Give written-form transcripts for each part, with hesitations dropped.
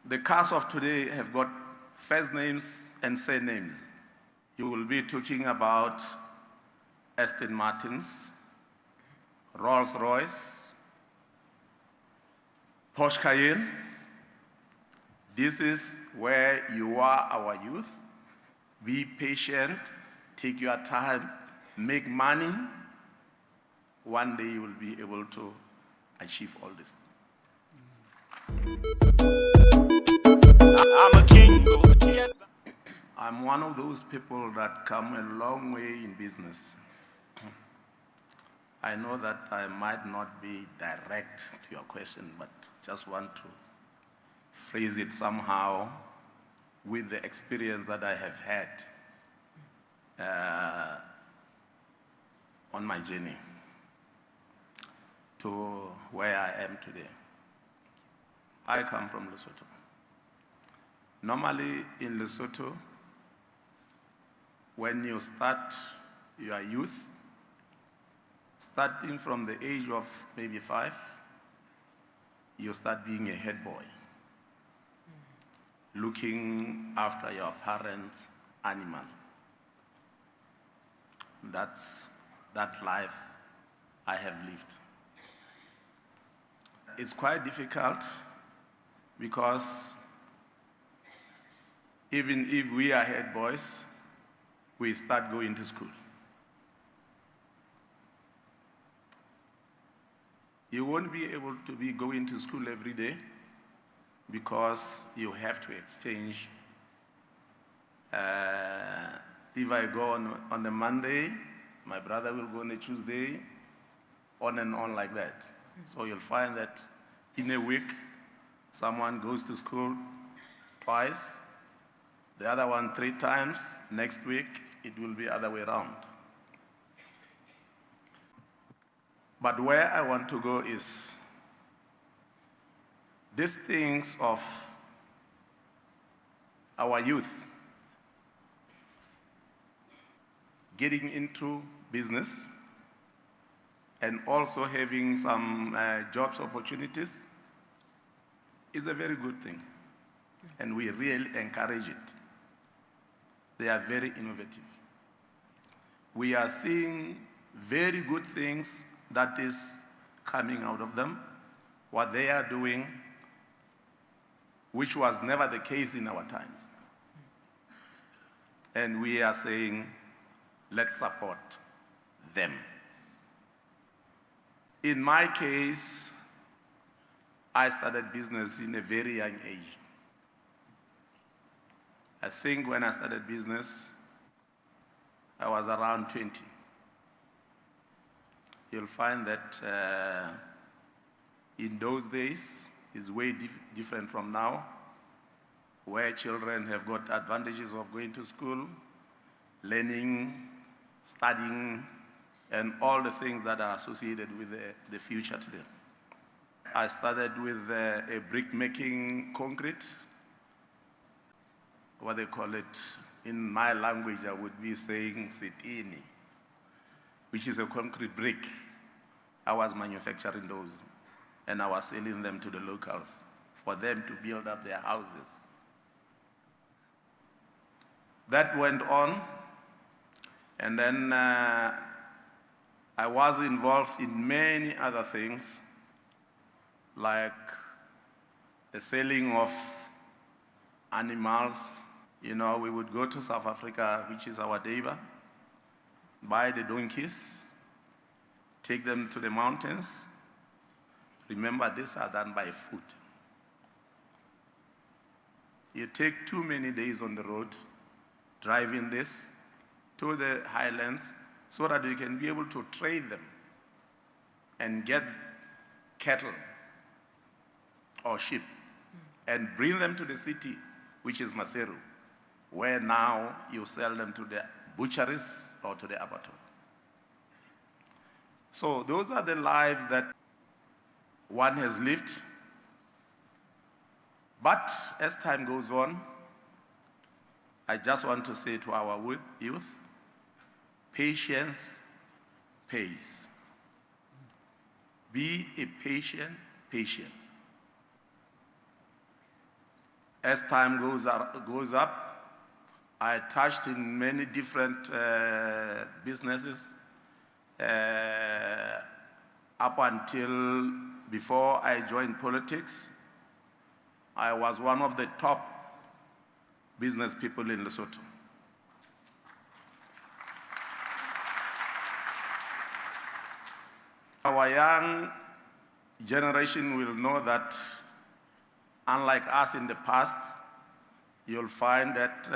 The cars of today have got first names and surnames. You will be talking about Aston Martins, Rolls-Royce, Porsche Cayenne. This is where you are, our youth. Be patient, take your time, make money. One day you will be able to achieve all this. I'm a king. Yes. I'm one of those people that come a long way in business. I know that I might not be direct to your question, but just want to phrase it somehow with the experience that I have had on my journey to where I am today. I come from Lesotho. Normally in Lesotho, when you start your youth, starting from the age of maybe 5, you start being a head boy, looking after your parents' animal. That's that life I have lived. It's quite difficult because even if we are head boys, we start going to school. You won't be able to be going to school every day because you have to exchange. If I go on a Monday, my brother will go on a Tuesday, on and on like that. So you'll find that in a week, someone goes to school twice, the other one 3 times. Next week, it will be other way around. But where I want to go is these things of our youth getting into business and also having some jobs opportunities is a very good thing. And we really encourage it. They are very innovative. We are seeing very good things that is coming out of them, what they are doing, which was never the case in our times. And we are saying, let's support them. In my case, I started business in a very young age. I think when I started business, I was around 20. You'll find that in those days is way different from now, where children have got advantages of going to school, learning, studying, and all the things that are associated with the future today. I started with a brick making concrete, what they call it. In my language, I would be saying sitini, which is a concrete brick. I was manufacturing those, and I was selling them to the locals for them to build up their houses. That went on, and then I was involved in many other things, like the selling of animals. You know, we would go to South Africa, which is our neighbor, buy the donkeys, take them to the mountains. Remember, these are done by foot. You take too many days on the road, driving this to the highlands so that you can be able to trade them and get cattle or sheep and bring them to the city, which is Maseru, where now you sell them to the butcheries or to the abattoir. So those are the lives that one has lived. But as time goes on, I just want to say to our youth, patience pays. Be a patient. As time goes up, I touched in many different businesses up until before I joined politics. I was one of the top business people in Lesotho. Our young generation will know that, unlike us in the past, you'll find that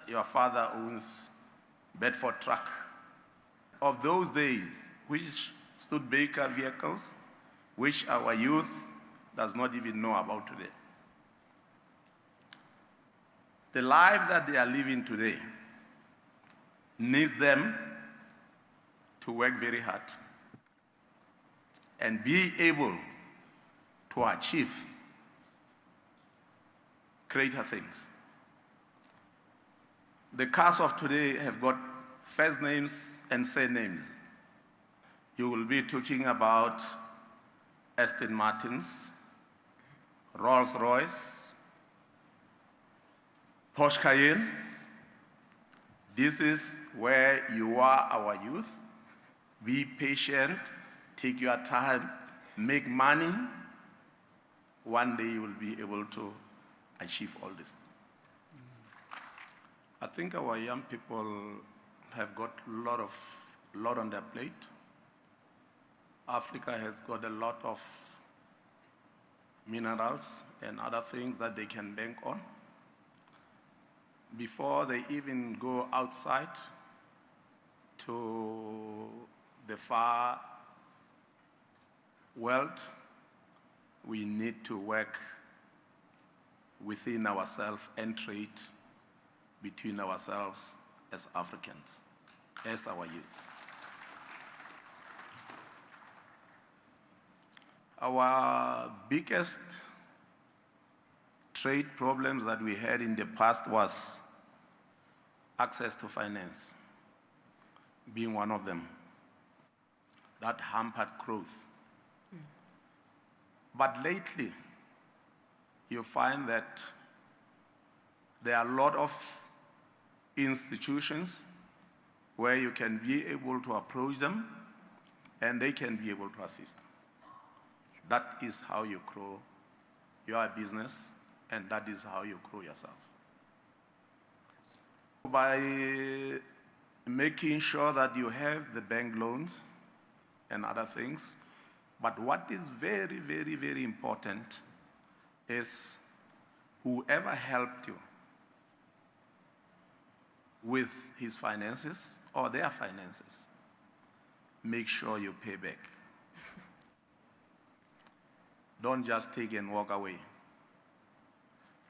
your father owns Bedford truck. Of those days, which stood Baker vehicles, which our youth does not even know about today. The life that they are living today needs them to work very hard and be able to achieve greater things. The cars of today have got first names and surnames. You will be talking about Aston Martins, Rolls-Royce, Porsche Cayenne. This is where you are, our youth. Be patient, take your time, make money. One day you will be able to achieve all this. I think our young people have got a lot on their plate. Africa has got a lot of minerals and other things that they can bank on. Before they even go outside to the far world, we need to work within ourselves and trade between ourselves as Africans, as our youth. Our biggest trade problems that we had in the past was access to finance, being one of them. That hampered growth. But lately, you find that there are a lot of institutions where you can be able to approach them and they can be able to assist. That is how you grow your business, and that is how you grow yourself. By making sure that you have the bank loans and other things, but what is very, very, very important is whoever helped you with his finances or their finances, make sure you pay back. Don't just take and walk away.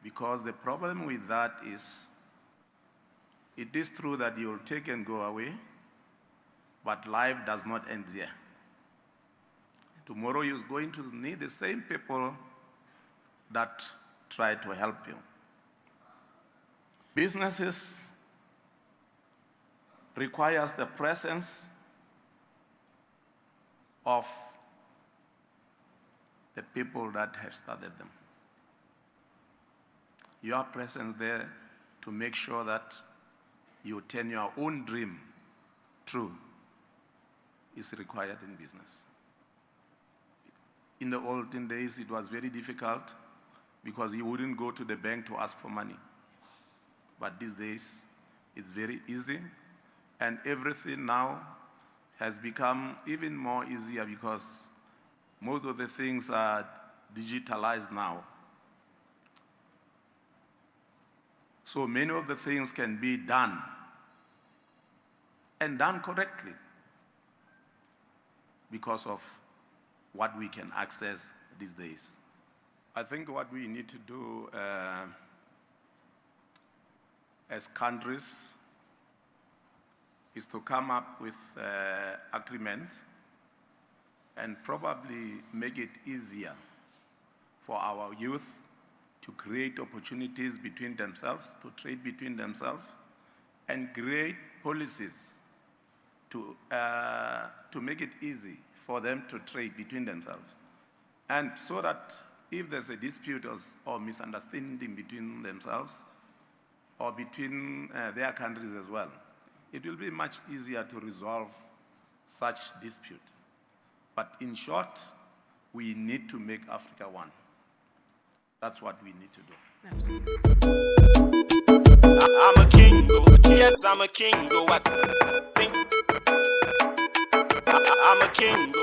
Because the problem with that is, it is true that you'll take and go away, but life does not end there. Tomorrow you're going to need the same people that try to help you. Businesses requires the presence of the people that have started them. Your presence there to make sure that you turn your own dream true is required in business. In the olden days, it was very difficult because you wouldn't go to the bank to ask for money. But these days, it's very easy, and everything now has become even more easier because most of the things are digitalized now. So many of the things can be done and done correctly because of what we can access these days. I think what we need to do as countries is to come up with agreements and probably make it easier for our youth to create opportunities between themselves, to trade between themselves, and create policies to make it easy for them to trade between themselves. And so that if there's a dispute or misunderstanding between themselves or between their countries as well, it will be much easier to resolve such dispute. But in short, we need to make Africa one. That's what we need to do. Absolutely. I'm a king, yes, I'm a king, I think I'm a king,